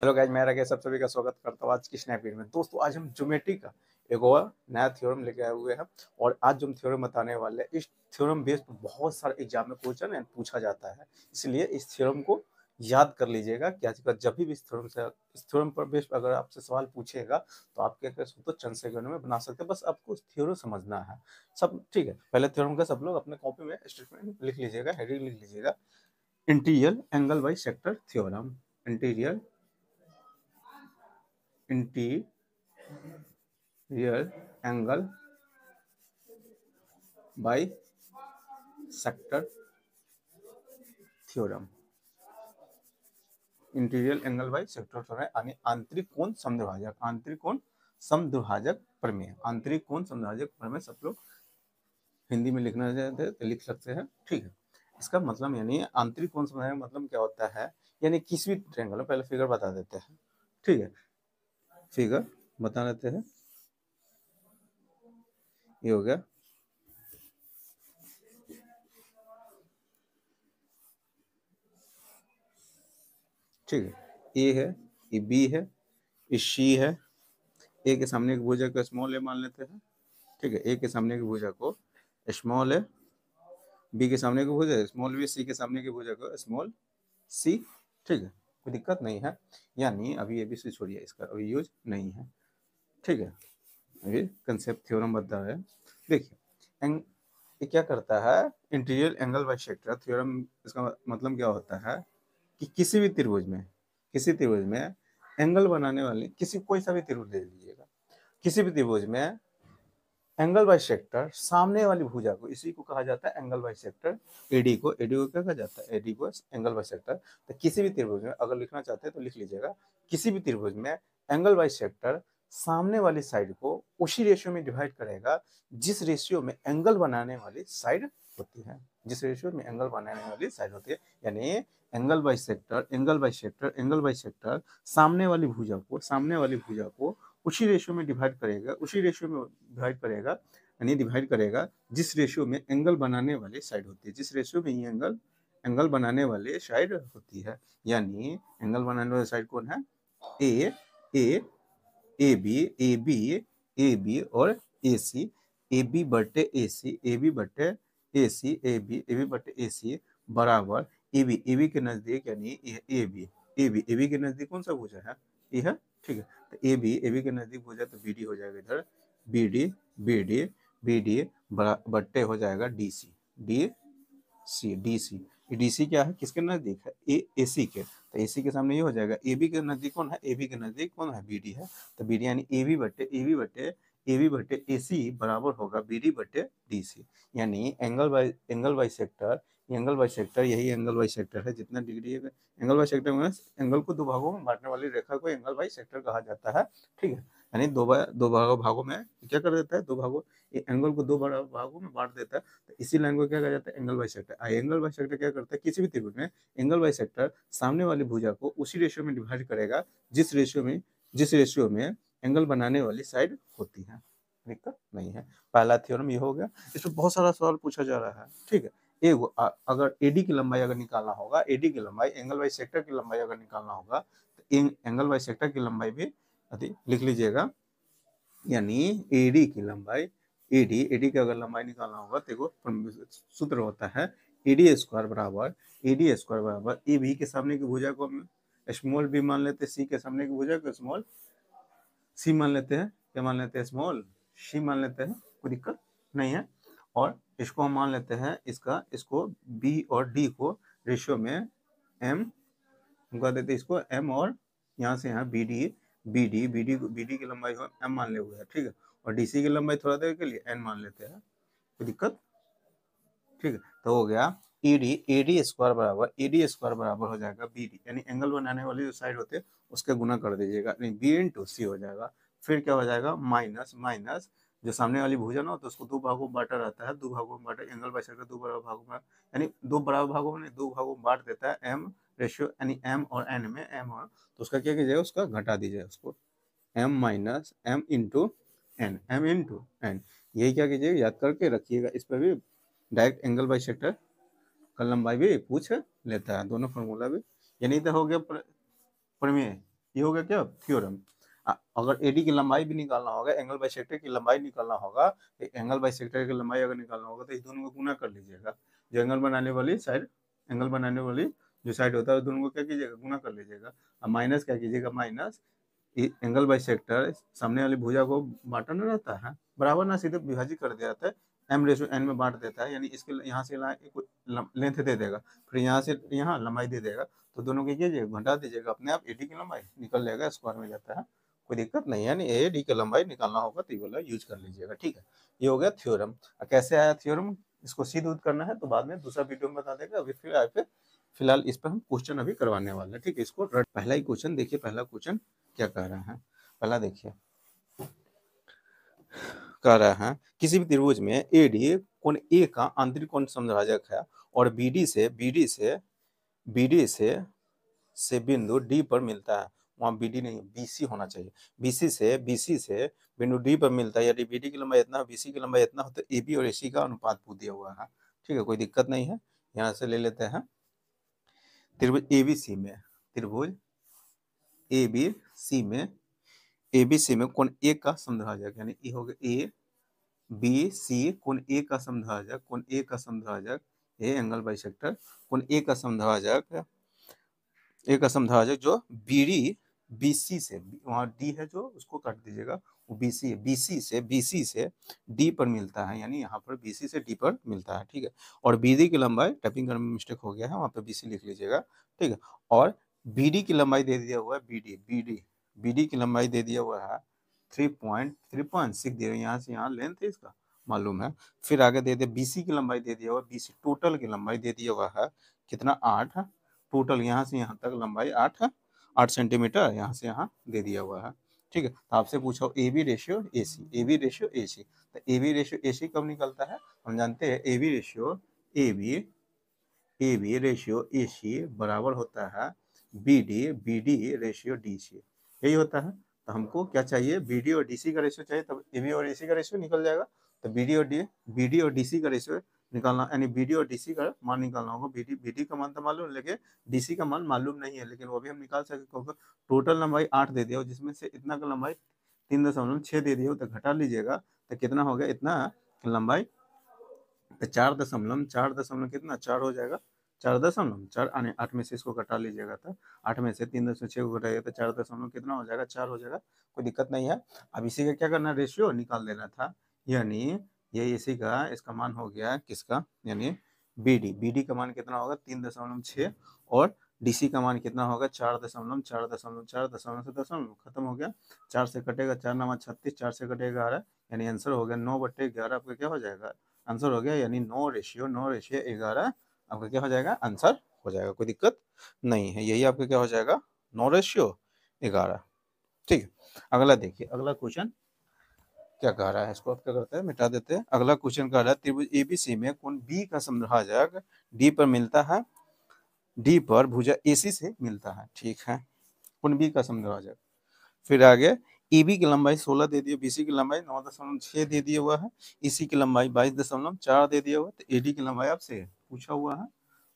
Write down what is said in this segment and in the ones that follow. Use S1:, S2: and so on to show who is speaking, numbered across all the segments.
S1: Hello guys, मैं राकेश सब सभी का स्वागत करता हूँ आज की स्नैप वीडियो में। दोस्तों, आज हम ज्योमेट्री का एक और नया थ्योरम लेके आए हुए हैं और आज जो हम थ्योरम बताने वाले हैं, इस थ्योरम बेस्ड पर बहुत सारे एग्जाम में क्वेश्चन है पूछा जाता है। इसलिए इस थ्योरम को याद कर लीजिएगा कि आज जब भी इस थ्योरम पर बेस्ड अगर आपसे सवाल पूछेगा तो आप क्या कर सकते हो, चंद सेकंड में बना सकते हैं। बस आपको थ्योरम समझना है, सब ठीक है। पहले थ्योरम का सब लोग अपने कॉपी में स्टेटमेंट लिख लीजिएगा, हेडिंग लिख लीजिएगा, interior angle by sector theorem. Interior interior angle by sector theorem. Interior angle by sector theorem यानी आंतरिक कोण समद्विभाजक, आंतरिक कोण समद्विभाजक प्रमेय। आंतरिक कोण समद्विभाजक प्रमेय सब लोग हिंदी में लिखना चाहते हैं तो लिख सकते हैं, ठीक है। इसका मतलब यानी आंतरिक कोण समद्विभाजक मतलब क्या होता है, यानी किसी भी ट्रायंगल, पहले फिगर बता देते हैं, ठीक है। फिगर बता देते हैं, ये हो गया, ठीक है। ए है, ये बी है, ये सी है। ए के सामने की भुजा को स्मॉल ए मान लेते हैं, ठीक है। ए के सामने की भुजा को स्मॉल ए, बी के सामने की भुजा स्मॉल बी, सी के सामने की भुजा को स्मॉल सी, ठीक है। कोई दिक्कत नहीं है, यानी अभी एबीसी छोड़िए, इसका अभी यूज नहीं है, ठीक है। अभी कंसेप्ट थ्योरम बता है। देखिए ये क्या करता है, interior angle by sector theorem. इसका मतलब क्या होता है कि किसी भी त्रिभुज में, किसी त्रिभुज में एंगल बनाने वाले, किसी कोई सा भी त्रिभुज ले लीजिएगा, किसी भी त्रिभुज में एंगल बाई सेक्टर सामने वाली भुजा को, इसी को कहा जाता है एंगल बाई सेक्टर। एडी को क्या कहा जाता है, एडी को एंगल बाई सेक्टर। तो किसी भी त्रिभुज में अगर लिखना चाहते हैं तो लिख लीजिएगा, किसी भी त्रिभुज में एंगल बाई सेक्टर सामने वाली साइड को उसी रेशियो में डिवाइड करेगा जिस रेशियो में एंगल बनाने वाली साइड होती है, जिस रेशियो में एंगल बनाने वाली साइड होती है। यानी angle by sector, angle by sector, angle by sector सामने वाली भुजा को, सामने वाली भुजा को उसी रेशियो में डिवाइड करेगा, उसी रेशियो में डिवाइड करेगा, यानी डिवाइड करेगा जिस रेशियो में एंगल बनाने वाली साइड होती है, जिस रेशियो में ये एंगल एंगल बनाने वाले साइड होती है। यानी एंगल बनाने वाले साइड कौन है, A A A B, A B, A B और ए सी, ए बी बटे ए सी, ए बी बटे ए सी, ए बी बटे ए सी बराबर ए बी के नजदीक, यानी ए बी, ए बी के नजदीक कौन सा भुजा है, ये है, ठीक है। तो ए बी के नजदीक भुजा तो बी डी हो जाएगा इधर, B D B D B D बट्टे हो जाएगा D C, D C, D C. D C क्या है, किसके नजदीक है, ए सी के। तो ए सी के सामने ये हो जाएगा, ए बी के नजदीक कौन है, ए बी के नजदीक कौन है, बी डी है। तो बी डी यानी ए बी बटे ए सी बराबर होगा बी डी बटे डी सी। यानी angle by sector, angle by sector, यही एंगल बाई सेक्टर है, जितना डिग्री है एंगल बाई सेक्टर में, एंगल को दो भागों में बांटने वाली रेखा को एंगल बाई सेक्टर कहा जाता है, ठीक है। यानी दो भागों में क्या कर देता है, दो भागों, एंगल को दो भागों में बांट देता है। तो इसी लाइन को क्या कहा जाता है, angle by sector. Angle by sector क्या करता है, किसी भी त्रिभुज में एंगल बाई सेक्टर सामने वाली भुजा को उसी रेशियो में डिवाइड करेगा जिस रेशियो में एंगल बनाने वाली साइड होती है। दिक्कत नहीं है। पहला थ्योरम ये हो गया। इसमें बहुत सारा सवाल पूछा जा रहा है, ठीक है। अगर एडी की लंबाई अगर निकालना होगा, एडी की लंबाई, एंगल बाई सेक्टर की लंबाई अगर निकालना होगा तो एंगल बाई सेक्टर की लंबाई भी लिख लीजिएगा। यानी एडी की लंबाई, एडी की अगर लंबाई निकालना होगा तो सूत्र होता है एडी स्क्वायर बराबर ए बी के सामने की भुजा को हम स्मॉल बी मान लेते हैं, सी के सामने की भुजा को स्मॉल सी मान लेते हैं, क्या मान लेते हैं, स्मॉल सी मान लेते हैं, कोई दिक्कत नहीं है। और इसको हम मान लेते हैं, इसको बी और डी को रेशियो में एम कह देते हैं, इसको एम, और यहाँ से यहाँ बी डी की लंबाई हो एम मान ले हुए है, ठीक है। और डीसी की लंबाई थोड़ा देर के लिए एन मान लेते हैं, कोई दिक्कत, ठीक है। तो हो गया एडी स्क्वायर बराबर हो जाएगा बी डी, यानी एंगल बनाने वाली जो साइड होते हैं उसके गुना कर दीजिएगा, यानी बी इंटू सी हो जाएगा। फिर क्या हो जाएगा, माइनस माइनस जो सामने वाली भुजा ना, तो उसको दो भागों में बांटा रहता है, दो भागों में बांटा, एंगल बाई सेक्टर दो बराबर भागों में, यानी दो बराबर भागों में, दो भागों में बांट देता है एम रेशियो, यानी एम और एन में एम, और तो उसका क्या कीजिएगा, उसका घटा दीजिएगा, उसको M minus M into N, M into N, यही क्या कीजिएगा, याद करके रखिएगा। इस पर भी डायरेक्ट एंगल बाई सेक्टर का लंबाई भी पूछ लेता है, दोनों फॉर्मूला भी। यानी तो हो गया प्रमेय, ये हो गया क्या थ्योरम। अगर एडी की लंबाई भी निकालना होगा, एंगल बाइसेक्टर की लंबाई निकालना होगा, तो एंगल बाइसेक्टर की लंबाई अगर निकालना होगा तो इस दोनों को गुना कर लीजिएगा। जो एंगल बनाने वाली साइड, एंगल बनाने वाली जो साइड होता है दोनों को क्या कीजिएगा, गुना कर लीजिएगा। अब माइनस क्या कीजिएगा, माइनस एंगल बाइसेक्टर सामने वाली भुजा को बांटा ना रहता है, बराबर ना सीधे विभाजित कर दिया जाता है, m/n में बांट देता है, यानी इसके यहाँ से लेंथ दे देगा, फिर यहाँ से यहाँ लंबाई दे देगा, तो दोनों की कीजिएगा घटा दीजिएगा, अपने आप एडी की लंबाई निकल जाएगा, स्क्वायर में जाता है, कोई दिक्कत नहीं है। यानी एडी की लंबाई निकालना होगा तो ये वाला यूज कर लीजिएगा, ठीक है। ये हो गया थ्योरम। कैसे आया थ्योरम, इसको सिद्ध उद्ध करना है तो बाद में दूसरा वीडियो में बता देगा, अभी फिलहाल इस पर हम क्वेश्चन अभी करवाने वाले हैं, ठीक है। इसको पहला ही क्वेश्चन देखिए, पहला क्वेश्चन क्या कह रहा है, पहला देखिए, कह रहा है किसी भी त्रिभुज में एडी कोण ए का आंतरिक कोण समद्विभाजक है और बीडी से बिंदु डी पर मिलता है, वहां बीडी नहीं बीसी होना चाहिए, बीसी से बिंदु डी पर मिलता है, यदि बीडी की लंबाई इतना बीसी की लंबाई इतना हो तो एबी और एसी का अनुपात पूछ दिया हुआ है, ठीक है, कोई दिक्कत नहीं है। यहाँ से ले लेते हैं त्रिभुज एबीसी में, त्रिभुज एबीसी में कोण ए का समद्विभाजक, यानी ये हो गया ए बी सी, कोण ए का समद्विभाजक, ए एंगल बाइसेक्टर, कोण ए का समद्विभाजक जो बीडी बीसी से, वहां डी है जो उसको काट दीजिएगा, वो बीसी है, बीसी से डी पर मिलता है, यानी यहाँ पर बीसी से डी पर मिलता है, ठीक है। और बीडी की लंबाई, टाइपिंग करने में मिस्टेक हो गया है, वहां पर बीसी लिख लीजिएगा, ठीक है। और बीडी की लंबाई दे दिया हुआ है, बीडी की लंबाई दे दिया हुआ है 3.6 दिया, यहाँ से यहाँ लेंथ है इसका मालूम है। फिर आगे दे दिया बीसी की लंबाई दे दिया हुआ, बीसी टोटल की लंबाई दे दिया हुआ है कितना 8, टोटल यहाँ से यहाँ तक लंबाई 8 सेंटीमीटर, यहाँ से यहाँ दे दिया हुआ है, ठीक है। तो आपसे पूछो ए बी रेशियो ए सी, तो ए बी रेशियो ए सी कब निकलता है, हम जानते हैं ए बी रेशियो ए सी बराबर होता है B D ratio D C, यही होता है। तो हमको क्या चाहिए, बी डी और डी सी का रेशियो चाहिए, तब ए बी और ए सी का रेशियो निकल जाएगा। तो बी डी और डी सी का रेशियो निकालना, यानी बीडी और डीसी का मान निकालना होगा। बीडी का मान तो मालूम है, लेकिन डीसी का मान मालूम नहीं है, लेकिन वो भी हम निकाल सकते। टोटल लंबाई 8 दे दिया, जिसमें से इतना का लंबाई 3.6 दे दिया, तो घटा लीजिएगा तो कितना हो गया, इतना लंबाई, तो 4 कितना 4 हो जाएगा, 4.4 यानी 8 में से इसको घटा लीजिएगा, तो 8 में से 3.6 को घटाइएगा तो 4 कितना हो जाएगा, 4 हो जाएगा, कोई दिक्कत नहीं है। अब इसी का क्या करना, रेशियो निकाल देना था, यानी ये इसी का इसका मान हो गया किसका, यानी बीडी का मान कितना होगा 3.6 और डीसी का मान कितना होगा 4.4 खत्म हो गया, 4 से कटेगा 4 9 36, 4 से कटेगा 11, यानी आंसर हो गया 9/11 आपका क्या हो जाएगा, आंसर हो गया, यानी 9 रेशियो 11 आपका क्या हो जाएगा, आंसर हो जाएगा, कोई दिक्कत नहीं है, यही आपका क्या हो जाएगा 9 रेशियो 11, ठीक है। अगला देखिए, अगला क्वेश्चन क्या कह रहा है, इसको आप क्या करते हैं मिटा देते हैं। अगला क्वेश्चन कह रहा है त्रिभुज एबीसी में कोण बी का समद्विभाजक डी पर मिलता है, डी पर भुजा एसी से मिलता है, ठीक है, कोण बी का समद्विभाजक। फिर आगे ईबी की लंबाई 16 दे दी, बीसी की लंबाई 9.6 दे दिया हुआ है, इसी की लंबाई 22.4 दे दिया हुआ है, तो एडी की लंबाई आपसे पूछा हुआ है,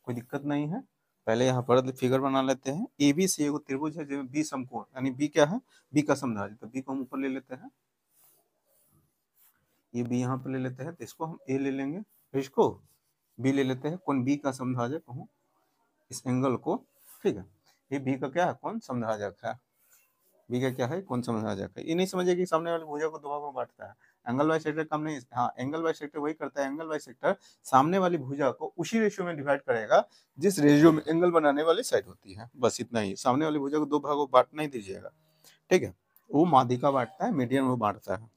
S1: कोई दिक्कत नहीं है। पहले यहाँ पर फिगर बना लेते हैं। एबीसी एगो त्रिभुज है जिसमें बी समकोण, यानी बी क्या है, बी का समद्विभाजक, तो बी को हम ऊपर ले लेते हैं, ये बी यहाँ पर ले लेते हैं, तो इसको हम ए ले लेंगे, तो इसको बी ले लेते हैं, कौन बी का समद्विभाजक कहूँ इस एंगल को, ठीक है। ये बी का क्या है, कौन समद्विभाजक है, बी का क्या है, कौन समद्विभाजक है। ये नहीं समझिए कि सामने वाली भुजा को दो भागों में बांटता है, एंगल बाइसेक्टर कम नहीं, हाँ एंगल बाइसेक्टर वही करता है, एंगल बाइसेक्टर सामने वाली भुजा को उसी रेशियो में डिवाइड करेगा जिस रेशियो में एंगल बनाने वाली साइड होती है, बस इतना ही। सामने वाली भुजा को दो भागों में बांट नहीं दीजिएगा, ठीक है। वो माध्यिका बांटता है, मीडियन वो बांटता है।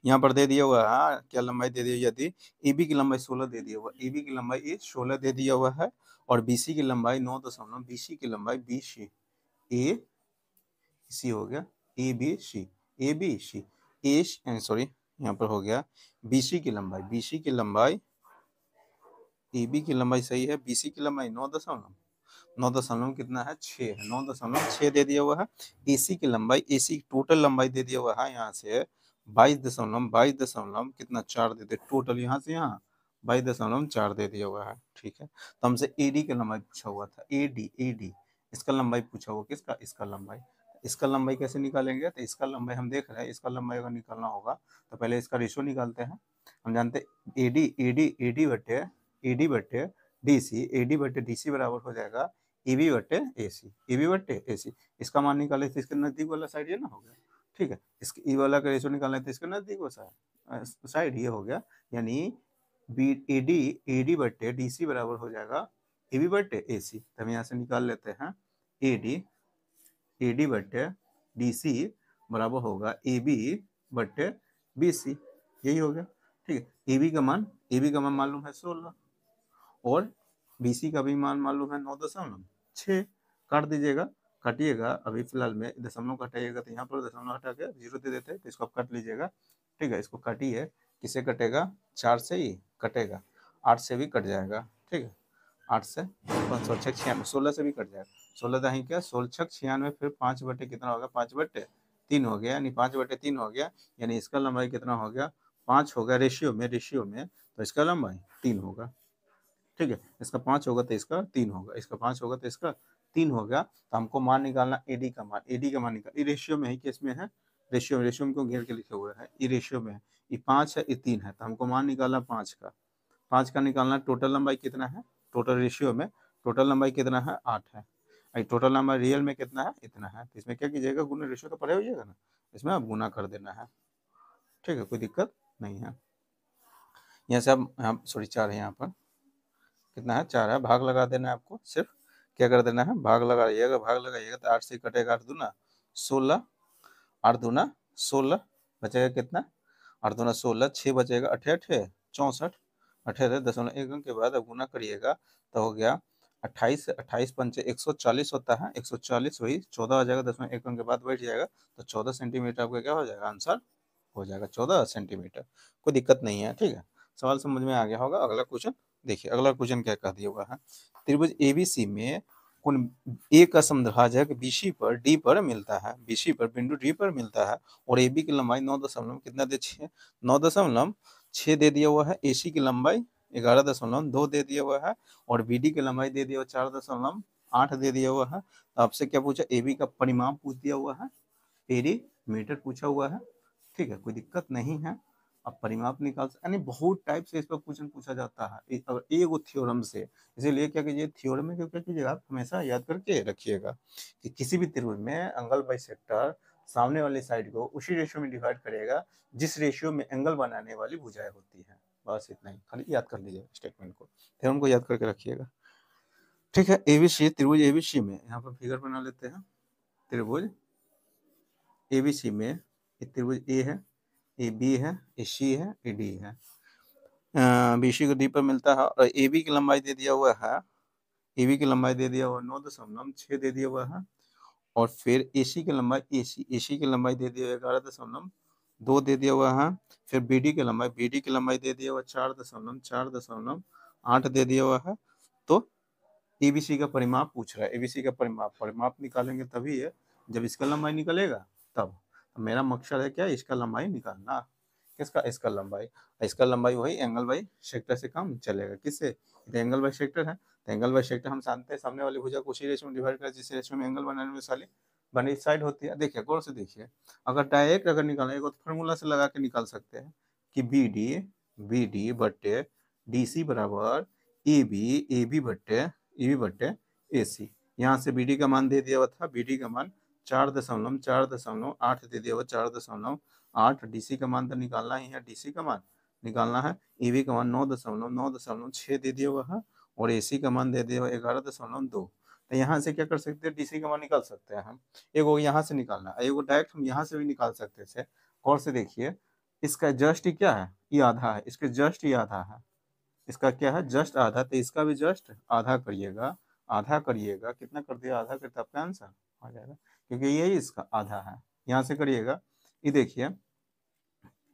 S1: यहाँ पर दे दिया हुआ है क्या लंबाई दे दी हुई, यदि एबी की लंबाई 16 दे दिया हुआ, एबी की लंबाई 16 दे दिया हुआ है और बीसी की लंबाई 9, बीसी की लंबाई बीसी, ए सी हो गया, A B C, A B C, A sorry यहाँ पर हो गया बीसी की लंबाई, बीसी की लंबाई, ए बी की लंबाई सही है, बीसी की लंबाई 9 कितना है 6 है, 9.6 दे दिया हुआ है। एसी की लंबाई, एसी टोटल लंबाई दे दिया हुआ है यहाँ से 22 कितना 4 दे दे, टोटल यहाँ से यहाँ 22.4 दे दिया हुआ है, ठीक है। तो हमसे एडी की लंबाई पूछा हुआ था, एडी इसका लंबाई पूछा हुआ, किसका, इसका लंबाई। इसका लंबाई कैसे निकालेंगे, तो इसका लंबाई हम देख रहे हैं, इसका लंबाई अगर निकालना होगा तो पहले इसका रेशो निकालते हैं। हम जानते हैं एडी बटे डी सी बराबर हो जाएगा ईबी बटे ए सी। इसका मान निकाले तो इसके नजदीक वाला साइड ये ना हो गया, ठीक है। इसके ई वाला का रेशो निकालना तो इसके नजदीक वाला साइड ये हो गया, यानी एडी बटे डी सी बराबर हो जाएगा एबी बटे ए सी। तो हम यहाँ से निकाल लेते हैं एडी बटे डी सी बराबर होगा ए बी बटे बी सी, यही हो गया, ठीक है। ए बी का मान मालूम है 16 और बी सी का भी मान मालूम है 9.6। काट दीजिएगा, काटिएगा, अभी फिलहाल में दशमलव घटाइएगा तो यहाँ पर दशमलव हटा के जीरो दे देते हैं, तो इसको आप काट लीजिएगा, ठीक है। इसको काटिए, किसे कटेगा, 4 से ही कटेगा, 8 से भी कट जाएगा, ठीक है। 8 से 96 16 से भी कट जाएगा, 16 दही क्या 16 96, फिर 5 बटे कितना होगा, 5 बटे 3 हो गया, यानी 5 बटे 3 हो गया, यानी इसका लंबाई कितना हो गया, 5 हो गया रेशियो में, तो इसका लंबाई 3 होगा, ठीक है। इसका 5 होगा तो इसका 3 होगा, इसका 5 होगा तो इसका 3 हो गया। तो हमको मान निकालना एडी का मान निकाल, ये रेशियो में है कि इसमें है, रेशियो में क्यों घेर के लिखे हुए है, ये रेशियो में है, ये 5 है, ये 3 है, तो हमको मान निकालना 5 का, 5 का निकालना, टोटल लंबाई कितना है, टोटल रेशियो में टोटल लंबाई कितना है, 8 है। टोटल लंबाई रियल में कितना है, इतना है, तो इसमें क्या कीजिएगा, गुना रेशियो तो पढ़े होइएगा ना, इसमें आप गुना कर देना है, ठीक है, कोई दिक्कत नहीं है। यहाँ से अब सॉरी 4 है, यहाँ पर कितना है, 4 है, भाग लगा देना है आपको, सिर्फ क्या कर देना है, भाग लगाइएगा, तो 8 से कटेगा 8 दूना 16, 8 दूना 16, बचेगा कितना, 8 दूना 16, 6 बचेगा, 8 8 64, 18.1 अंक के बाद अब गुना करिएगा तो हो गया 28 से 28 पंचे 140 होता है, 140 वही 14 आ जाएगा, 1 अंक के बाद बैठ जाएगा, तो 14 सेंटीमीटर आपका क्या हो जाएगा, आंसर हो जाएगा 14 सेंटीमीटर। कोई दिक्कत नहीं है, ठीक है, सवाल समझ में आ गया होगा। अगला क्वेश्चन देखिए, अगला क्वेश्चन क्या कह दिया हुआ है, त्रिभुज एबीसी में कोण ए का समद्विभाजक बीसी पर डी पर मिलता है, बीसी पर बिंदु डी पर मिलता है, और एबी की लंबाई 9 कितना दे 6 9.6 दे दिया हुआ है, एसी की लंबाई 11.2 दे दिया हुआ है, और बीडी की लंबाई दे दिया हुआ 4.8 दे दिया हुआ है। तो आपसे क्या पूछा, एबी का परिमाप पूछ दिया हुआ है, पेरीमीटर पूछा हुआ है, ठीक है, कोई दिक्कत नहीं है। अब परिमाप निकाल सकते, यानी बहुत टाइप से इस पर क्वेश्चन पूछा जाता है, अगर एक थ्योरम से, इसीलिए क्या कीजिए, थ्योरम में क्या कीजिएगा, आप हमेशा याद करके रखिएगा कि किसी भी त्रिभुज में एंगल बाई सेक्टर सामने वाली साइड को उसी रेशियो में डिवाइड करेगा जिस रेशियो में एंगल बनाने वाली भुजाएं होती है, बस इतना ही, खाली याद कर लीजिएगा स्टेटमेंट को, थ्योरम को याद करके रखिएगा, ठीक है। एबीसी, त्रिभुज एबीसी में यहाँ पर फिगर बना लेते हैं, त्रिभुज एबीसी में त्रिभुज ए है, ए बी है, ए सी है, ए डी है, बी सी को डी पर मिलता है, और ए बी की लंबाई दे दिया हुआ है, ए बी की लंबाई दे दिया हुआ 9.6 दे दिया हुआ है, और फिर ए सी की लंबाई ए सी की लंबाई दे दिया 11.2 दे दिया हुआ है, फिर बी डी की लंबाई दे दिया हुआ 4.8 दे दिया हुआ है। तो एबीसी का परिमाप पूछ रहा है, एबीसी का परिमाप निकालेंगे तभी है जब इसका लंबाई निकलेगा तब। तो मेरा मकसद है क्या, इसका लंबाई निकालना, किसका, इसका लंबाई वही एंगल बाई सेक्टर से काम चलेगा, किससे, एंगल बाई सेक्टर है, तो एंगल बाई सेक्टर हम जानते हैं, सामने वाली भुजा को उसी रेशियो में डिवाइड कर, जिस रेशियो में एंगल बनाने में साली बनी साइड होती है। देखिए गौर से देखिए, अगर डायरेक्ट अगर निकालना है तो फॉर्मूला से लगा के निकाल सकते हैं कि बी डी बटे डी सी बराबर ए बी बटे ए सी। यहाँ से बी डी का मान दे दिया हुआ था, बी डी का मान 4.8 दे दिया हुआ, 4.8, डी सी का मान तो निकालना ही है, डी सी का मान निकालना है, ए बी का मान 9.6 दे दिया हुआ है, और ए सी का मान दे दिया हुआ 11.2। तो यहाँ से क्या कर सकते हैं, डी सी का मान निकाल सकते हैं हम, एगो यहाँ से निकालना, एगो डायरेक्ट हम यहाँ से भी निकाल सकते थे। और से देखिए, इसका जस्ट ही क्या है, ये आधा है, इसके जस्ट ही आधा है, इसका क्या है, जस्ट आधा, तो इसका भी जस्ट आधा करिएगा, कितना कर दिया, आधा करता आपका आंसर आ जाएगा, क्योंकि यही इसका आधा है। यहाँ से करिएगा, ये देखिए,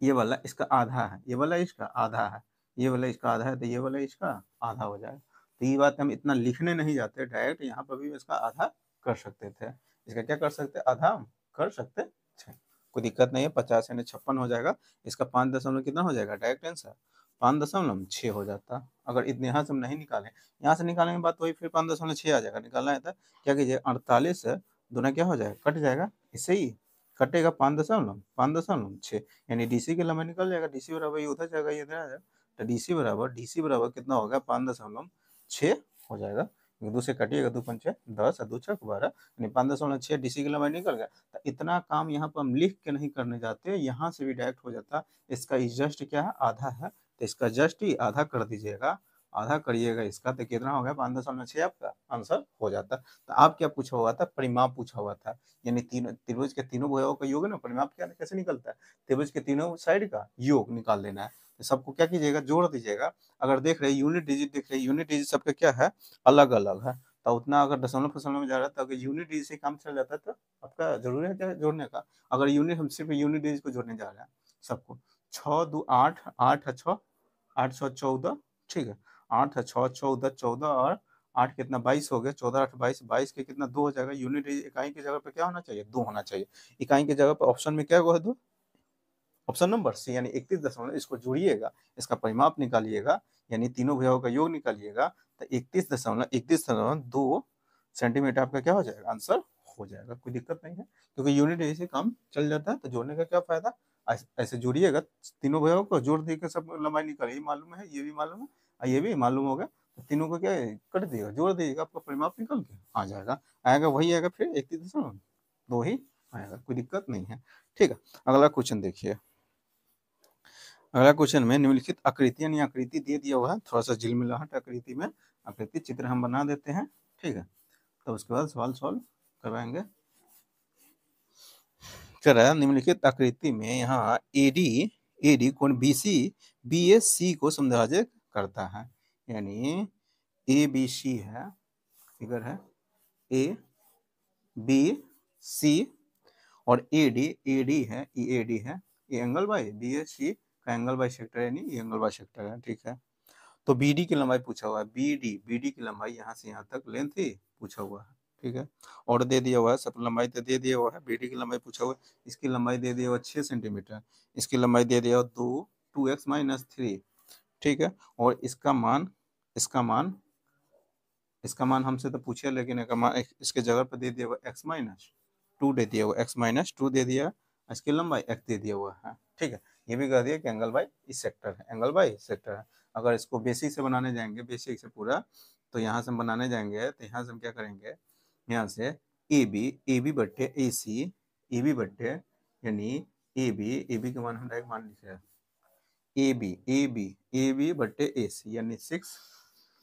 S1: ये वाला इसका आधा है, ये वाला इसका आधा है, ये वाला इसका आधा है, तो ये वाला इसका आधा हो जाएगा। तो ये बात हम इतना लिखने नहीं जाते, डायरेक्ट यहाँ पर भी इसका आधा कर सकते थे, इसका क्या कर सकते, आधा कर सकते थे, कोई दिक्कत नहीं है। 50 यानी 56 हो जाएगा, इसका 5 दशमलव कितना हो जाएगा, डायरेक्ट आंसर 5.6 हो जाता। अगर इतने यहाँ से हम नहीं निकालें, यहाँ से निकालेंगे बात वही फिर 5.6 आ जाएगा। निकालना है तो क्या कीजिए, 48 दूना क्या हो जाएगा, कट जाएगा, इससे ही कटेगा 5.6, यानी डीसी की लंबाई निकल जाएगा। डीसी बराबर ये उधर जाएगा, ये इधर आ जाएगा, तो डीसी बराबर कितना होगा, 5.6 हो जाएगा। दो से कटिएगा, 2 पंचे 10 और 2 छक 12, यानी 5.6 डीसी की लंबाई निकल गया। तो इतना काम यहाँ पर हम लिख के नहीं करने जाते, यहाँ से भी डायरेक्ट हो जाता। इसका जस्ट क्या है, आधा है, तो इसका जस्ट ही आधा कर दीजिएगा, आधा करिएगा इसका, तो कितना हो गया, 5.6 आपका आंसर हो जाता। तो आप क्या पूछा हुआ था, परिमाप पूछा हुआ था, यानी तीनों त्रिभुज के तीनों भुजाओं का योग है ना, परिमाप क्या कैसे निकलता है, त्रिभुज के तीनों साइड का योग निकाल लेना है। तो सबको क्या कीजिएगा, जोड़ दीजिएगा। अगर देख रहे यूनिट डिजिट देख रहे, यूनिट डिजिट सबका क्या है, अलग अलग है, तो उतना अगर दशमलव फशमलव में जा रहा है तो अगर यूनिट डिजिट से काम चल जाता है तो आपका जरूरी है क्या जोड़ने का। अगर यूनिट, हम सिर्फ यूनिट डिजिट को जोड़ने जा रहे हैं सबको, 6 2 8, 8 6, 8 6 14, ठीक है, 8 6 14 14 और 8 कितना 22 हो गया, 14 8 22, 22 के कितना 2 हो जाएगा। यूनिट इकाई की जगह पे क्या होना चाहिए, 2 होना चाहिए। इकाई की जगह पे ऑप्शन में क्या है, 2, ऑप्शन नंबर सी, यानी 31 इसको जोड़िएगा, इसका परिमाप निकालिएगा, यानी तीनों भुजाओं का योग निकालिएगा, तो 31.2 सेंटीमीटर आपका क्या हो जाएगा, आंसर हो जाएगा। कोई दिक्कत नहीं है, क्योंकि यूनिट ऐसे काम चल जाता है, तो जोड़ने का क्या फायदा। ऐसे जोड़िएगा, तीनों भुजाओं को जोड़ देकर सब लंबाई निकालिए, ये मालूम है, ये भी मालूम है और ये भी मालूम होगा, तो तीनों को क्या है, कट दिएगा, जोड़ दीजिएगा, आपका परिमाप निकल के आ जाएगा। आएगा वही आएगा, फिर 31.2 ही आएगा, कोई दिक्कत नहीं है। ठीक है, अगला क्वेश्चन देखिए। अगला क्वेश्चन में निम्नलिखित आकृति यानी आकृति दे दिया हुआ है, थोड़ा सा झिलमिलाहट आकृति में आकृति चित्र हम बना देते हैं, ठीक है, तो उसके बाद सवाल सॉल्व करवाएंगे। चला, निम्नलिखित आकृति में यहाँ एडी कोण बीसी बीएसी को समद्विभाजित करता है, यानी ए बी सी है, फिगर है ए बी सी, और एडी है, एडी है, ये एंगल बाई बीएसी का एंगल बाई सेक्टर, यानी ये एंगल बाई सेक्टर है, ठीक है। तो बीडी की लंबाई पूछा हुआ है, बीडी की लंबाई यहाँ से यहाँ तक लेंथ ही पूछा हुआ है, ठीक है, और दे दिया हुआ है, सब लंबाई तो दे दिया हुआ है। बीडी की लंबाई पूछा हुआ है, इसकी लंबाई दे दिया हुआ 6 सेंटीमीटर, इसकी लंबाई दे दिया हुआ 2x-3, ठीक है, और इसका मान हमसे तो पूछे, लेकिन इसके जगह पर दे दिया हुआ x-2 दे दिया हुआ, x-2 दे दिया, इसकी लंबाई x दे दिया हुआ है, ठीक है। ये भी कह दिया कि एंगल बाई इस सेक्टर है, एंगल बाई सेक्टर है। अगर इसको बेसिक से बनाने जाएंगे, बेसिक से पूरा, तो यहाँ से हम बनाने जाएंगे, तो यहाँ से हम क्या करेंगे, यहाँ से ए बी बट्टे ए बट्टे, यानी ए बी के मान हम डायरेक्ट मान लिख रहे हैं, ए बी बट्टे ए सी, यानी 6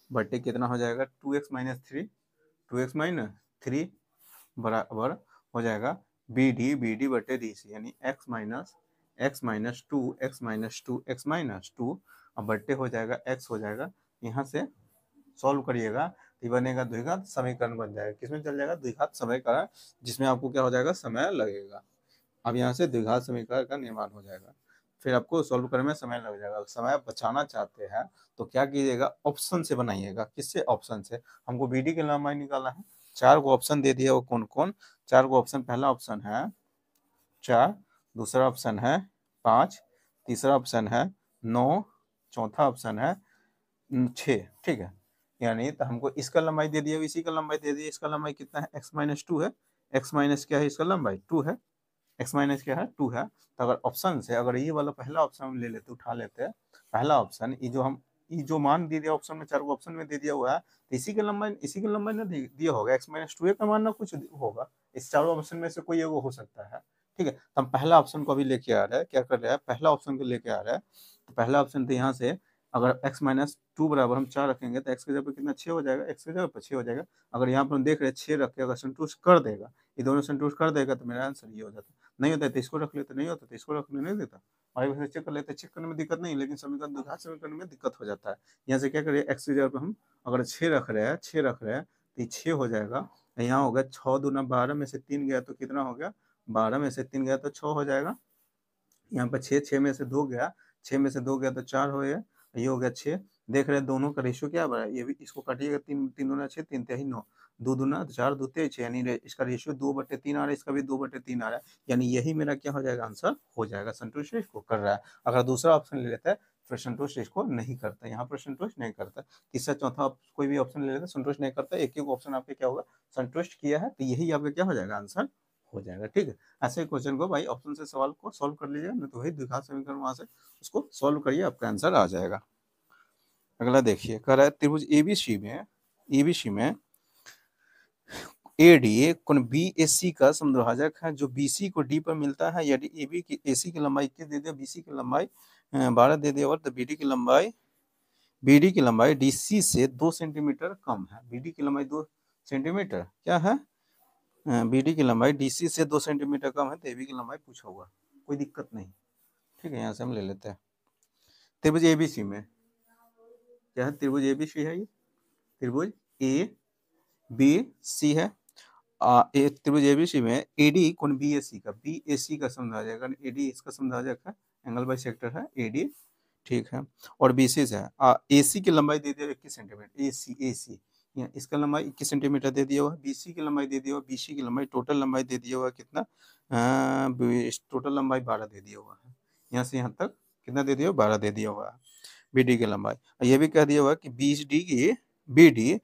S1: बट्टे कितना हो जाएगा, 2x-3 बराबर हो जाएगा बी डी बटे डी सी, यानी x-2 अब बट्टे हो जाएगा x हो जाएगा। यहाँ से सॉल्व करिएगा तो बनेगा द्विघात समीकरण बन जाएगा, किसमें चल जाएगा, द्विघात समीकरण, जिसमें आपको क्या हो जाएगा, समय लगेगा। अब यहाँ से द्विघात समीकरण का निर्माण हो जाएगा, फिर आपको सॉल्व करने में समय लग जाएगा। समय बचाना चाहते हैं तो क्या कीजिएगा, ऑप्शन से बनाइएगा। किससे, ऑप्शन से। हमको बीडी की लंबाई निकालना है, 4 को ऑप्शन दे दिया, वो कौन कौन, 4 को ऑप्शन, पहला ऑप्शन है 4, दूसरा ऑप्शन है 5, तीसरा ऑप्शन है 9, चौथा ऑप्शन है 6, ठीक है। यानी तो हमको इसका लंबाई दे दिया, इसी का लंबाई दे दिया, इसका लंबाई कितना है, x-2 है, x माइनस क्या है, इसका लंबाई 2 है, x माइनस क्या है, 2 है। तो अगर ऑप्शन से, अगर ये वाला पहला ऑप्शन ले लेते, उठा लेते, पहला ऑप्शन, ये जो मान दे दिया ऑप्शन में, 4 को ऑप्शन में दे दिया हुआ है, तो इसी की लंबाई ना दिया होगा, x-2 का मान ना कुछ होगा, इस चारों ऑप्शन में से कोई एगो हो सकता है, ठीक है। तो हम पहला ऑप्शन को अभी लेके आ रहे हैं, क्या कर रहे हैं, पहला ऑप्शन को लेके आ रहे हैं। तो पहला ऑप्शन तो यहाँ से अगर x-2 बराबर हम 4 रखेंगे तो x की जगह पर कितना, 6 हो जाएगा, x की जगह पर 6 हो जाएगा। अगर यहाँ पर हम देख रहे हैं 6 रख के अगर संतुष्ट कर देगा, ये दोनों संतुष्ट कर देगा, तो मेरा आंसर ये हो जाता। नहीं होता है तो इसको रख लेते, नहीं होता तो इसको रखने नहीं देता, और वैसे चेक कर लेते, चेक करने में दिक्कत नहीं, लेकिन समीकरण द्विघात समीकरण में दिक्कत हो जाता है। यहाँ से क्या करिए, x की जगह पर हम अगर 6 रख रहे हैं, तो ये 6 हो जाएगा। यहाँ होगा 6 दूना 12 में से 3 गया तो कितना हो गया, 12 में से 3 गया तो 6 हो जाएगा। यहाँ पर 6 में से 2 गया, 6 में से 2 गया तो 4 हो गया, ये हो गया 6। देख रहे हैं दोनों का रेशियो क्या बड़ा है, ये भी इसको काटिएगा, 3 दूना 6, 3 तिहाई 9, 2 दूना 4, 2 तिहाई 6, यानी इसका रेशियो 2/3 आ रहा है, इसका भी 2/3 आ रहा है, यानी यही मेरा क्या हो जाएगा, आंसर हो जाएगा। संतुष्ट इसको कर रहा है। अगर दूसरा ऑप्शन ले लेता है फिर संतुष्ट इसको नहीं करता, यहाँ पर संतुष्ट नहीं करता। तीसरा चौथा कोई भी ऑप्शन ले लेते संतुष्ट नहीं करता, एक एक ऑप्शन आपके क्या होगा, संतुष्ट किया है, तो यही आपका क्या हो जाएगा, आंसर हो जाएगा। ठीक है, ऐसे क्वेश्चन को भाई ऑप्शन से सवाल को सॉल्व कर लीजिएगा, नहीं तो वही द्विघात समीकरण वहां से उसको सॉल्व करिए, आपका आंसर आ जाएगा। अगला देखिए, कह रहा है त्रिभुज एबीसी में एडी कोण बीएसी का समद्विभाजक है, जो बीसी को डी पर मिलता है, यदि एबी की एसी की लंबाई 21 दे दिया, बीसी की लंबाई 12 दे दिया, और तो बीडी की लंबाई डीसी से 2 सेंटीमीटर कम है। बीडी की लंबाई 2 सेंटीमीटर क्या है, बीडी की लंबाई डीसी से 2 सेंटीमीटर कम है, तो एबी की लंबाई पूछा हुआ, कोई दिक्कत नहीं। ठीक है, यहाँ से हम ले लेते हैं। त्रिभुज एबीसी में क्या है, त्रिभुज एबीसी है, ये त्रिभुज ए बी सी है। त्रिभुज एबीसी में एडी कोण बीएसी का समद्विभाजक, एडी इसका समद्विभाजक है, एंगल बाइसेक्टर है एडी। ठीक है, और बीसी से है, एसी की लंबाई दे दिया 21 सेंटीमीटर, एसी इसका लंबाई 21 सेंटीमीटर दे दिया हुआ, बीसी की लंबाई दे दिया हुआ, बीसी की लंबाई टोटल लंबाई दे दिया हुआ कितना, टोटल लंबाई 12 दे दिया हुआ है, यहाँ से यहाँ तक कितना दे दिया, 12 दे दिया हुआ है। बीडी की लंबाई ये भी कह दिया हुआ कि बीडी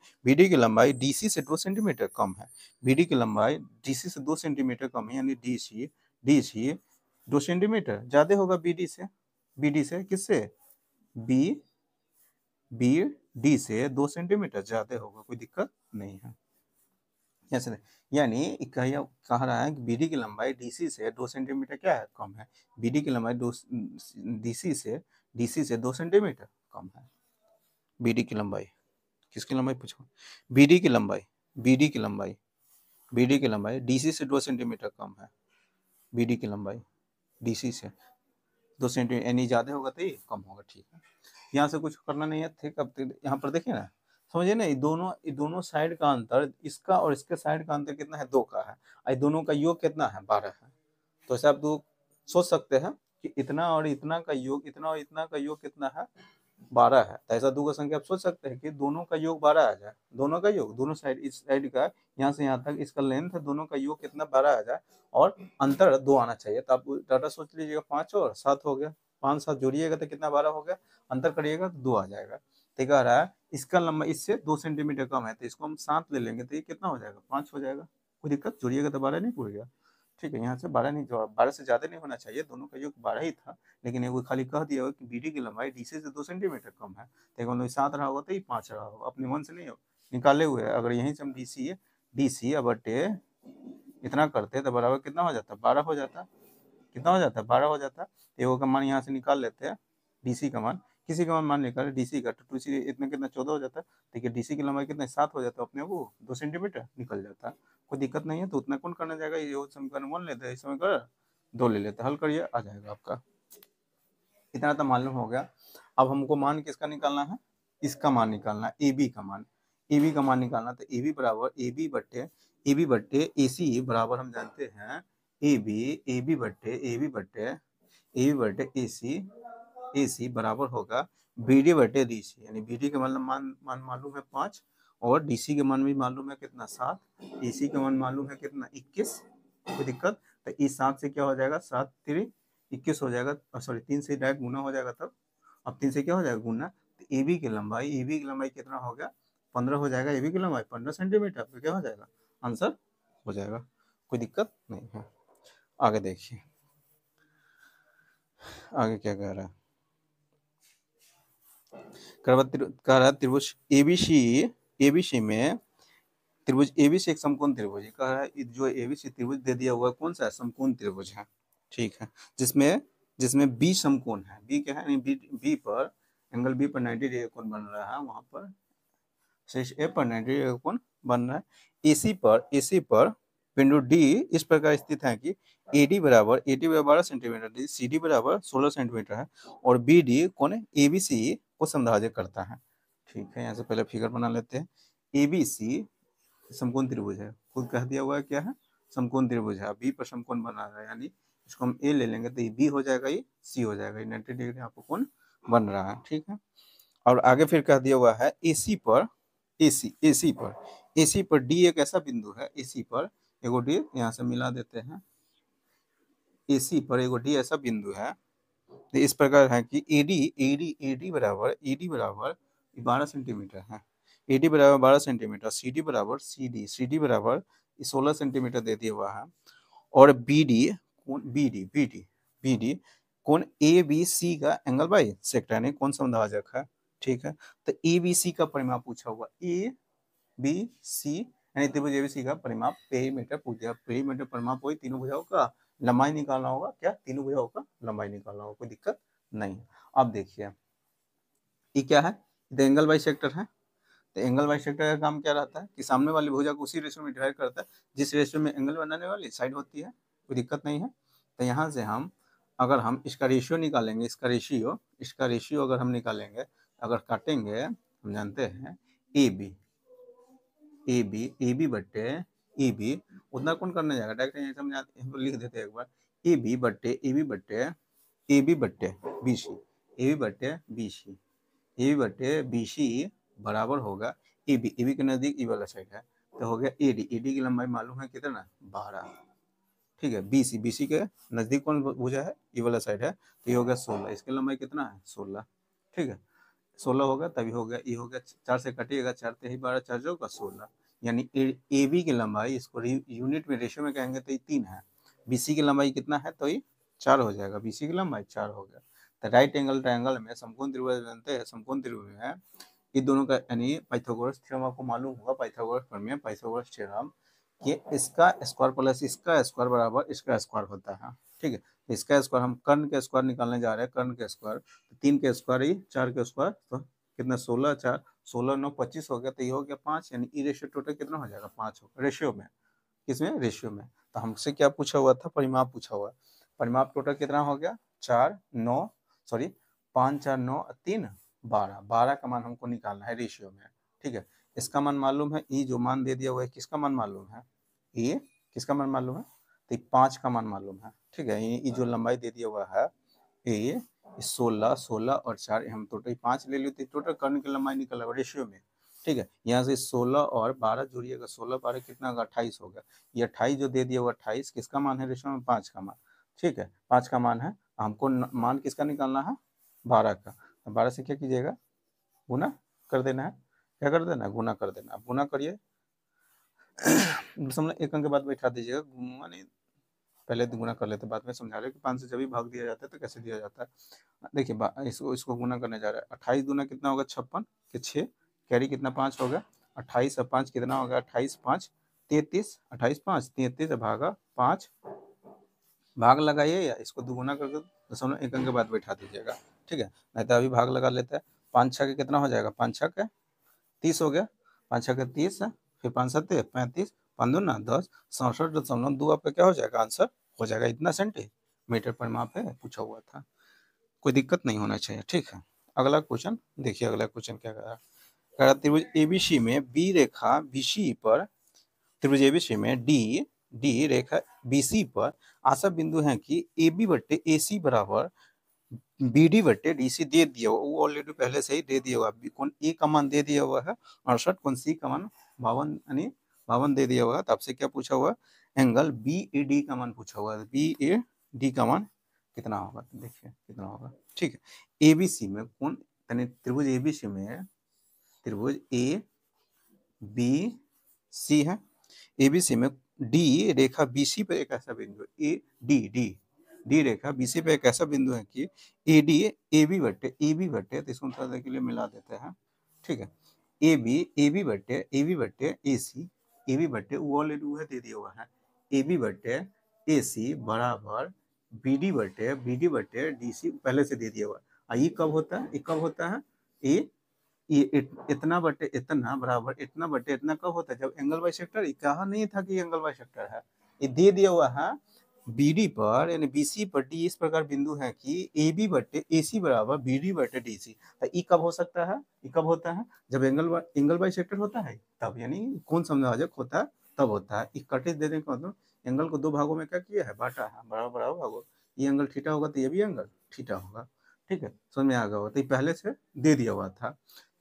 S1: की लंबाई डीसी से 2 सेंटीमीटर कम है, बीडी की लंबाई डीसी से 2 सेंटीमीटर कम है, यानी डीसी 2 सेंटीमीटर ज्यादा होगा बीडी से किससे, डी से 2 सेंटीमीटर ज्यादा होगा, कोई दिक्कत नहीं है। ऐसे यानी कह रहा है कि बीडी की लंबाई डीसी से 2 सेंटीमीटर क्या है, कम है। बीडी की लंबाई डीसी से 2 सेंटीमीटर कम है। बीडी की लंबाई, किसकी लंबाई पूछो, बीडी की लंबाई डीसी से 2 सेंटीमीटर कम है। बीडी की लंबाई डीसी से 2 सेंटीमीटर यानी ज्यादा होगा तो ये कम होगा। ठीक है, यहाँ से कुछ करना नहीं है। ठीक, अब यहाँ पर देखिए ना, समझिए ना, ये दोनों साइड का अंतर, इसका और इसके साइड का अंतर कितना है, 2 का है, और दोनों का योग कितना है, 12 है। तो ऐसे आप दो सोच सकते हैं कि इतना और इतना का योग कितना है, 12 है। तो ऐसा 2 का संख्या आप सोच सकते हैं कि दोनों का योग 12 आ जाए, दोनों का योग, दोनों साइड, इस साइड का यहाँ से यहाँ तक इसका लेंथ है, दोनों का योग कितना, 12 आ जाए, और अंतर 2 आना चाहिए। तो आप डाटा सोच लीजिएगा, 5 और 7 हो गया, 5 7 जोड़िएगा तो कितना, 12 हो गया, अंतर करिएगा तो 2 आ जाएगा। तो कह रहा है इसका लंबा इससे 2 सेंटीमीटर कम है, तो इसको हम 7 ले लेंगे, तो ये कितना हो जाएगा, 5 हो जाएगा। कोई दिक्कत, जोड़िएगा तो 12 नहीं पूरेगा। ठीक है, यहाँ से 12 नहीं, 12 से ज्यादा नहीं होना चाहिए, दोनों का योग 12 ही था, लेकिन वो खाली कह दिया हो कि बीडी की लंबाई डीसी से 2 सेंटीमीटर कम है, तो मतलब 7 रहा होगा तो ये 5 रहा होगा, अपने मन से नहीं हो निकाले हुए। अगर यहीं से हम डीसी बटे इतना करते तो बराबर कितना हो जाता, 12 हो जाता, कितना हो जाता, 12 हो जाता। एगो का मान यहाँ से निकाल लेते हैं, डीसी का मान, किसी का मान निकाले डीसी का, तो इसी इतना कितना 14 हो जाता है। देखिए डीसी की लंबाई कितना, 7 हो जाता है, अपने वो 2 सेंटीमीटर निकल जाता है, कोई दिक्कत नहीं है। तो उतना कौन करना जाएगा, ये समीकरण 1 लेते हैं, इस समीकरण 2 ले लेते हैं, हल करिए, आ जाएगा आपका। इतना तो मालूम हो गया। अब हमको मान किसका निकालना है, इसका मान निकालना है, एबी का मान निकालना। तो एबी बराबर एबी बट्टे एसी बराबर हम जानते हैं एबी बट्टे एसी बराबर होगा बीडी बट्टे डीसी, यानी बीडी का मान मालूम है 5, और डीसी के मान भी मालूम है कितना, 7, एसी का मान मालूम है कितना, 21। कोई दिक्कत, तो इस 7 से क्या हो जाएगा, 7 3 21 हो जाएगा, सॉरी 3 से डायरेक्ट गुना हो जाएगा, तब अब 3 से क्या हो जाएगा, गुना। तो एबी की लंबाई कितना हो गया, 15 हो जाएगा। एबी की लंबाई 15 सेंटीमीटर, तो क्या हो जाएगा, आंसर हो जाएगा, कोई दिक्कत नहीं है। आगे देखिए, आगे क्या कह रहा है, कह रहा है त्रिभुज एबीसी में त्रिभुज एबीसी एक समकोण त्रिभुज है। कह रहा है जो एबीसी त्रिभुज दे दिया हुआ है, कौन सा है, समकोण त्रिभुज है। ठीक है, जिसमें बी समकोण है, बी क्या है, बी पर एंगल बी पर 90 डिग्री कोण बन रहा है, वहां पर शीर्ष ए पर 90 डिग्री कोण बन रहा है। एसी पर बिंदु डी इस प्रकार स्थित है कि एडी बराबर 12 सेंटीमीटर, सी डी बराबर 16 सेंटीमीटर है, और बी डी कोण एबीसी को समद्विभाजक करता है। ठीक है, यहाँ से पहले फिगर बना लेते हैं। एबीसी समकोण त्रिभुज है, खुद कह दिया हुआ है क्या है, समकोण त्रिभुज है। बी पर समकोण बना रहा है, यानी इसको हम ए ले लेंगे तो ये बी हो जाएगा, ये सी हो जाएगा, 90 डिग्री आपको कोण बन रहा है। ठीक है, और आगे फिर कह दिया हुआ है एसी पर डी एक ऐसा बिंदु है, एसी पर एगो डी यहाँ से मिला देते हैं, एसी पर एगो डी ऐसा बिंदु है तो इस प्रकार है कि एडी बराबर 12 सेंटीमीटर है, एडी बराबर 12 सेंटीमीटर, सी डी बराबर 16 सेंटीमीटर दे दिया हुआ है, और बी डी कौन ए बी सी का एंगल बाई सेक्टर यानी कौन समद्विभाजक है, ठीक है। तो ए बी सी का परिमाप पूछा हुआ, ए बी सी यानी त्रिभुज एबीसी का परिमाप पेरीमीटर पूछ दिया। पेरीमीटर परिमाप वही तीनों भुजाओं का लंबाई निकालना होगा, क्या तीनों भुजाओं का लंबाई निकालना होगा, कोई दिक्कत नहीं। अब देखिए ये क्या है, तो एंगल बाई सेक्टर है। तो एंगल बाई सेक्टर का काम क्या रहता है कि सामने वाली भुजा को उसी रेशियो में डिवाइड करता है जिस रेशियो में एंगल बनाने वाली साइड होती है, कोई दिक्कत नहीं है। तो यहाँ से हम अगर हम इसका रेशियो निकालेंगे, इसका रेशियो अगर हम निकालेंगे, अगर काटेंगे, हम जानते हैं ए बी बट्टे ए बी उतना कौन करने जाएगा, डायरेक्ट हम लिख देते हैं एक बार, ए बी बट्टे बी सी बराबर होगा ए बी के नजदीक ई वाला साइड है, तो हो गया ए डी की लंबाई मालूम है कितना 12, ठीक है। बी सी के नजदीक कौन भुजा है, ई वाला साइड है, तो ये हो गया 16, इसकी लंबाई कितना है 16, ठीक है। 16 होगा तभी हो गया, ये हो गया 4 से कटिएगा, 4 ते ही 12, 4 जो का 16, यानी ए बी की लंबाई इसको यूनिट में रेशियो में कहेंगे तो ये 3 है, बी सी की लंबाई कितना है तो ये 4 हो जाएगा, बी सी की लंबाई 4 हो गया। तो राइट एंगल ट्रायंगल में समकोण त्रिभुज बनते हैं, समकोण त्रिभुज में ये दोनों का यानी पाइथागोरस थ्योरम आपको मालूम होगा, पाइथागोरस प्रमेय, पाइथागोरस थ्योरम, कि इसका स्क्वायर प्लस इसका स्क्वायर बराबर इसका स्क्वायर होता है, ठीक है। इसका स्क्वायर हम कर्ण के स्क्वायर निकालने जा रहे हैं, कर्ण के स्क्वायर 3 के स्क्वायर ही 4 के स्क्वायर तो कितना 16, 4 16 9 25 हो गया, तो ये हो गया 5, यानी ई रेशियो टोटल कितना हो जाएगा 5 होगा रेशियो में, किसमें रेशियो में। तो हमसे क्या पूछा हुआ था, परिमाप पूछा हुआ, परिमाप टोटल कितना हो गया 5 4 9 3 12, 12 का मान हमको निकालना है रेशियो में, ठीक है। इसका मान मालूम है, ई जो मान दे दिया हुआ है किसका मान मालूम है, ये किसका मान मालूम है, तो 5 का मान मालूम है, ठीक है। ये जो लंबाई दे दिया हुआ है ये 16 16 और 4 हम टोटल 5 ले लेते, टोटल कर्ण की लंबाई निकल रेशियो में, ठीक है। यहाँ से 16 और 12 जोड़िएगा, 16 12 कितना होगा 28 होगा, ये 28 जो दे दिया हुआ 28 किसका मान है रेशियो में 5 का मान, ठीक है 5 का मान है, हमको मान किसका निकालना है 12 का, 12 से क्या कीजिएगा गुना कर देना है, क्या कर देना गुना कर देना, अब गुना करिए 1 अंक के बाद बैठा दीजिएगा, माने पहले गुना कर लेते बाद में समझा रहे कि 5 से जब भी भाग दिया जाता है तो कैसे दिया जाता है। देखिए इसको गुना करने जा रहा है, 28 दूना कितना होगा 56 के 6 कैरी कितना 5 होगा, 28 और 5 कितना होगा 28 5 33, 28 5 33 भागा 5, भाग लगाइए या इसको दुगुना करके 1 अंक के बाद बैठा दीजिएगा, ठीक है। नहीं तो अभी भाग लगा लेते हैं, 5 6 के कितना हो जाएगा 5 6 के 30 हो गया, 5 6 के 30 फिर 5 7 35 5 दूना 10, 67.2 आपका क्या हो जाएगा आंसर हो जाएगा, इतना सेंटीमीटर परिमाप है पूछा हुआ था, कोई दिक्कत नहीं होना चाहिए, ठीक है। अगला क्वेश्चन देखिए, अगला क्वेश्चन क्या कह रहा है, त्रिभुज एबीसी में बी रेखा बीसी पर, त्रिभुज एबीसी में डी रेखा बीसी पर आशा बिंदु है कि ए बी बट्टे ए सी बराबर बी डी बट्टे डी सी दे दिया हुआ, वो ऑलरेडी पहले से ही दे दिया हुआ, कौन ए का मान दे दिया हुआ है 68, कौन सी का मान 52 यानी 52 दे दिया हुआ है। तो आपसे क्या पूछा हुआ एंगल बी ए डी का मान पूछा हुआ है, बी ए डी का मान कितना होगा, तो देखिए कितना होगा, ठीक है। एबीसी में कौन त्रिभुज एबीसी में त्रिभुज ए बी सी है, एबीसी में डी रेखा बीसी पर एक ऐसा बिंदु ए डी रेखा बीसी पे एक ऐसा बिंदु है कि ए डी ए बी बट्टे तो इसको थोड़ा के लिए मिला देते हैं, ठीक है। ए बी बट्टे ए बी बट्टे वो ऑलरेडी वो दे दिया हुआ है, ए बी बट्टे ए सी बराबर बी डी बट्टे डी सी पहले से दे दिया हुआ है। ये कब होता है, ये कब होता है, ये इतना बटे इतना बराबर इतना बटे इतना कब होता है जब एंगल बाई सेक्टर, कहा नहीं था कि एंगल बाई सेक्टर है, ये दे दिया हुआ है बीडी पर यानी बीसी पर डी इस प्रकार बिंदु है कि ए बी बट्टे ए सी बराबर बी डी बट्टे डी सी, तो ये कब हो सकता है, ये कब होता है जब एंगल बाई सेक्टर होता है तब, यानी कौन समद्विभाजक होता है तब होता है। कटिस देने का मतलब एंगल को 2 भागों में क्या किया है बांटा है, बराबर बराबर भागों, ये एंगल थीटा होगा तो ये भी एंगल थीटा होगा, ठीक है समझ में आ गया होगा, तो पहले से दे दिया हुआ था,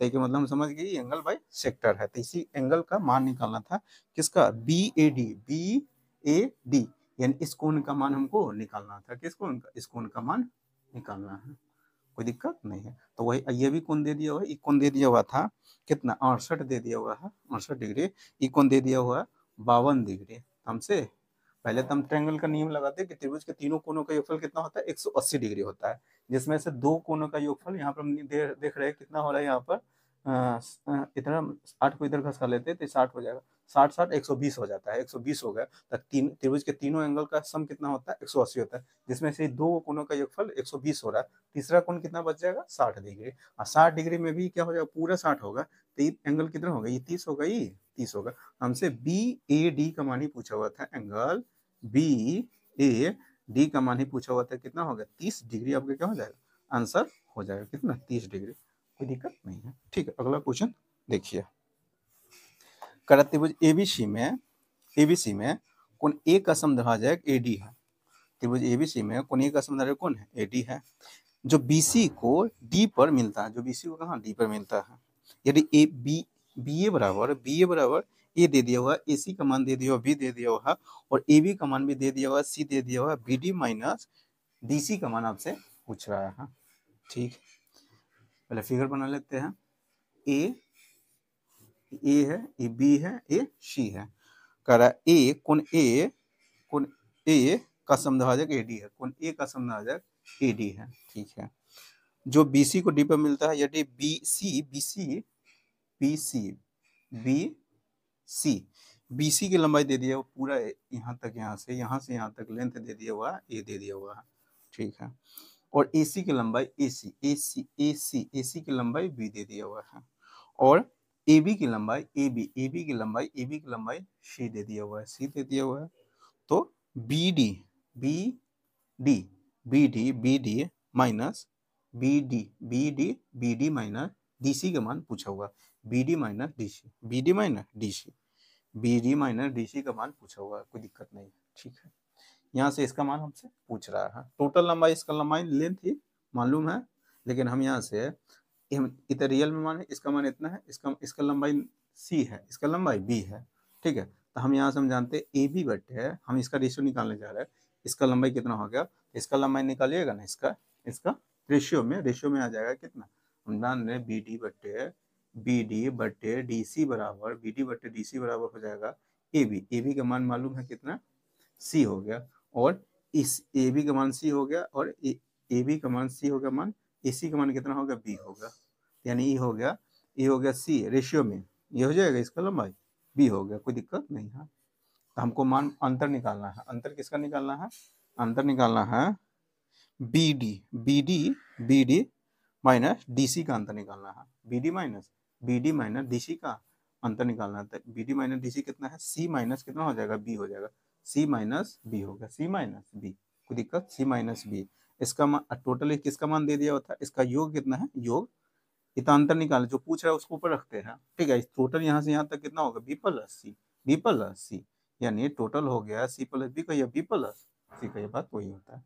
S1: तो मतलब हम समझ गए एंगल बाई सेक्टर है, तो इसी एंगल का मान निकालना था किसका बी ए डी यानी इस कोण का मान हमको निकालना था, किस कोण का, इस कोण का मान निकालना है, कोई दिक्कत नहीं है। तो वही ये भी कोण दे दिया हुआ है, ये कोण दे दिया हुआ था कितना 68 दे दिया हुआ है 68 डिग्री, ये कोण दे दिया हुआ है 52 डिग्री। हमसे पहले तो हम ट्रायंगल का नियम लगाते हैं कि त्रिभुज के तीनों कोनों का योगफल कितना होता है 180 डिग्री होता है, जिसमें से दो कोनों का योगफल यहाँ पर हम देख रहे हैं कितना हो रहा है यहाँ पर इतना 8 को इधर घसा लेते हैं तो 60 हो जाएगा, 60 60 120 हो जाता है, 120 हो गया। तो तीन त्रिभुज के तीनों एंगल का सम कितना होता है 180 होता है, जिसमें से दो कोनों का योगफल 120 हो रहा है। तीसरा कोण कितना बच जाएगा 60 डिग्री, और 60 डिग्री में भी क्या हो जाएगा पूरा 60 होगा, तो ये एंगल कितना होगा ये 30 होगा, ये 30 होगा। हमसे बी ए डी का मान ही पूछा हुआ था, एंगल बी ए डी का मान ही पूछा हुआ था, कितना होगा 30 डिग्री। आपका क्या हो जाएगा आंसर हो जाएगा कितना 30 डिग्री, कोई दिक्कत नहीं है। ठीक है, अगला क्वेश्चन देखिए, करा त्रिभुज एबीसी में कोण ए का समद्विभाजक एडी है। त्रिभुज एबीसी में कोण ए का समद्विभाजक कौन है एडी है, जो बीसी को डी पर मिलता है, जो बीसी को कहाँ डी पर मिलता है। यदि ए बी ए बराबर ए दे दिया हुआ, ए सी का मान दे दिया हुआ, बी दे दिया हुआ, और ए बी का मान भी दे दिया हुआ, सी दे दिया हुआ, B D minus D C का मान आपसे पूछ रहा है। ठीक, पहले फिगर बना लेते हैं। ए है, ए बी है, ए सी है। कह रहा ए कोण ए का समद्विभाजक एडी है, कोण ए का समद्विभाजक एडी है। ठीक है, जो बीसी को डी पर मिलता है, यदि बीसी की लंबाई दे दिया पूरा यहाँ तक, यहाँ से यहाँ तक लेंथ दे दिया हुआ, ए दे दिया हुआ है। ठीक है, और एसी की लंबाई एसी की लंबाई बी दे दिया हुआ है, और AB की लंबाई AB की लंबाई सी दे दिया हुआ है, तो BD minus BD minus DC का मान पूछा हुआ, BD माइनस DC का मान पूछा हुआ, कोई दिक्कत नहीं। ठीक है, यहाँ से इसका मान हमसे पूछ रहा है। टोटल लंबाई, इसका लंबाई लेंथ ही मालूम है, लेकिन हम यहाँ से इतना रियल में मान है, इसका मान इतना है, इसका लंबाई सी है, इसका लंबाई बी है। ठीक है, तो हम यहाँ से हम जानते हैं ए बी बटे, हम इसका रेशियो निकालने जा रहे हैं, इसका लंबाई कितना हो गया, इसका लंबाई निकालिएगा ना, इसका रेशियो में आ जाएगा कितना, हम जान रहे बी डी बटे डी सी बराबर हो जाएगा ए बी का मान मालूम है कितना सी हो गया, और इस ए बी का मान सी हो गया, और ए बी का मान सी हो गया, मान ए सी का मान कितना होगा बी होगा, यानी ये हो गया सी रेशियो में, ये हो जाएगा, इसका लंबाई बी हो गया, कोई दिक्कत नहीं है। तो हमको मान अंतर निकालना है, अंतर किसका निकालना है, अंतर निकालना है B D minus D C का अंतर निकालना है, B D minus D C का अंतर निकालना है। B D minus D C कितना है, सी माइनस कितना हो जाएगा बी हो जाएगा, सी माइनस बी हो गया, सी माइनस बी, कोई दिक्कत, सी माइनस बी। इसका टोटल किसका मान दे दिया होता है, इसका योग कितना है, योग इतना अंतर निकाल जो पूछ रहा है उसको ऊपर रखते हैं। ठीक है, टोटल यहाँ से यहाँ तक कितना होगा बी प्लस सी, यानी टोटल हो गया सी प्लस बी का या बी प्लस सी का, ये बात वही होता है।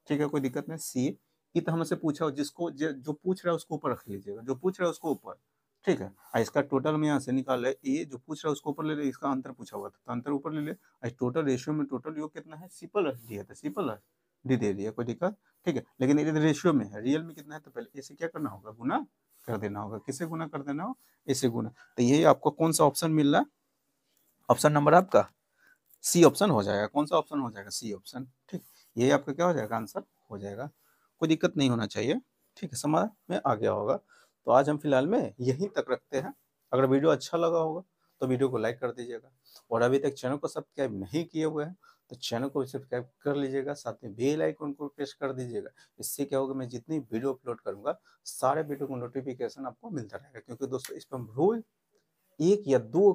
S1: ठीक है, कोई दिक्कत नहीं। सी ये तो हमसे पूछा, जिसको जो पूछ रहा है उसको ऊपर रख लीजिएगा, जो पूछ रहा है उसको ऊपर। ठीक है, इसका टोटल में यहाँ से निकाल है, ए जो पूछ रहा है उसको ऊपर ले ले, इसका अंतर पूछा हुआ था तो अंतर ऊपर ले ले। टोटल रेशियो में टोटल योग कितना है, सी प्लस डी है, तो सी प्लस डी दे दिया, कोई दिक्कत। ठीक है, लेकिन ये रेशियो में है, रियल में कितना है, तो पहले इसे क्या करना होगा, गुना कर देना होगा। किसे गुना कर देना हो, इसे गुना। तो यही आपको कौन सा ऑप्शन मिल रहा है, ऑप्शन नंबर आपका सी ऑप्शन हो जाएगा। कौन सा ऑप्शन हो जाएगा, सी ऑप्शन। ठीक, यही आपका क्या हो जाएगा, आंसर हो जाएगा, कोई दिक्कत नहीं होना चाहिए। ठीक है, समझ में आ गया होगा। तो आज हम फिलहाल में यहीं तक रखते हैं। अगर वीडियो अच्छा लगा होगा तो वीडियो को लाइक कर दीजिएगा, और अभी तक चैनल को सब्सक्राइब नहीं किए हुए हैं तो चैनल को सब्सक्राइब कर लीजिएगा, साथ में बेल आइकन को प्रेस कर दीजिएगा। इससे क्या होगा, मैं जितनी वीडियो अपलोड करूंगा सारे वीडियो को नोटिफिकेशन आपको मिलता रहेगा। क्योंकि दोस्तों इस पर हम रोज एक या दो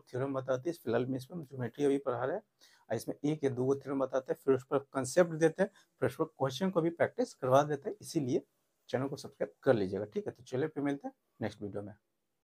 S1: थ्योरम बताते हैं। फिलहाल में इसमें ज्योमेट्री अभी पढ़ा रहे हैं, इसमें एक या दो थ्योरम बताते हैं, फिर उस पर कंसेप्ट देते हैं, फिर उस पर क्वेश्चन को भी प्रैक्टिस करवा देते हैं। इसीलिए चैनल को सब्सक्राइब कर लीजिएगा। ठीक है, तो चलिए फिर मिलते हैं नेक्स्ट वीडियो में।